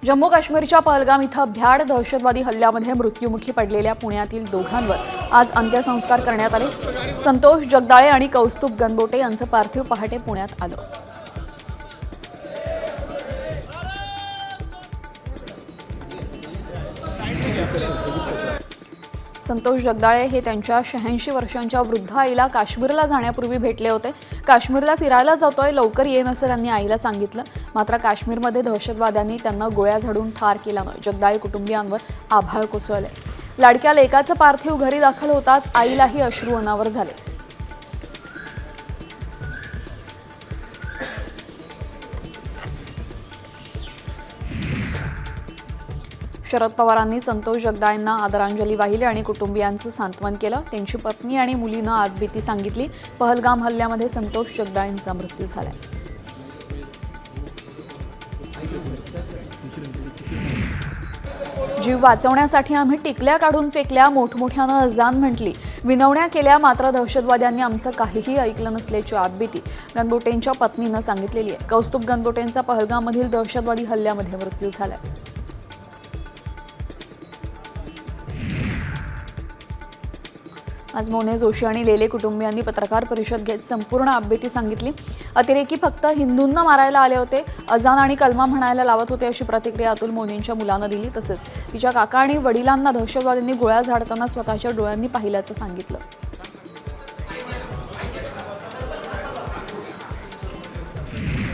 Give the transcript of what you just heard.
जम्मू काश्मीरच्या पहलगाम इथं भ्याड दहशतवादी हल्ल्यामध्ये मृत्युमुखी पडलेल्या पुण्यातील दोघांवर आज अंत्यसंस्कार करण्यात आले। संतोष जगदाळे आणि कौस्तुभ गणबोटे यांचं पार्थिव पहाटे पुण्यात आलं। संतोष जगदाळे हे त्यांच्या 86 वर्षांच्या वृद्ध आईला काश्मीरला जाण्यापूर्वी भेटले होते। काश्मीरला फिरायला जातोय, लवकर येईन असं त्यांनी आईला सांगितलं। मात्र काश्मीरमध्ये दहशतवाद्यांनी त्यांना गोळ्या झाडून ठार केल्यानं जगदाळे कुटुंबियांवर आभाळ कोसळले। लाडक्या लेकाचं पार्थिव घरी दाखल होताच आईलाही अश्रू अनावर झाले। शरद पवारांनी संतोष जगदाळेंना आदरांजली वाहिली आणि कुटुंबियांचं सांत्वन केलं। त्यांची पत्नी आणि मुलीनं आदबीती सांगितली। पहलगाम हल्ल्यामध्ये संतोष जगदाळेंचा मृत्यू झालाय। जीव वाचवण्यासाठी आम्ही टिकल्या काढून फेकल्या, मोठमोठ्यानं अजान म्हटली, विनवण्या केल्या, मात्र दहशतवाद्यांनी आमचं काहीही ऐकलं नसल्याची आदबीती गणबोटेंच्या पत्नीनं सांगितलेली आहे। कौस्तुभ गणबोटेंचा पहलगाममधील दहशतवादी हल्ल्यामध्ये मृत्यू झालाय। आज मोने जोशी आणि लेले कुटुंबियांनी पत्रकार परिषद घेत संपूर्ण आदबीती सांगितली। अतिरेकी फक्त हिंदूंना मारायला आले होते, अजान आणि कलमा म्हणायला लावत होते अशी प्रतिक्रिया अतुल मोनेंच्या मुलानं दिली। तसेच तिच्या काका आणि वडिलांना दहशतवाद्यांनी गोळ्या झाडताना स्वतःच्या डोळ्यांनी पाहिल्याचं सांगितलं।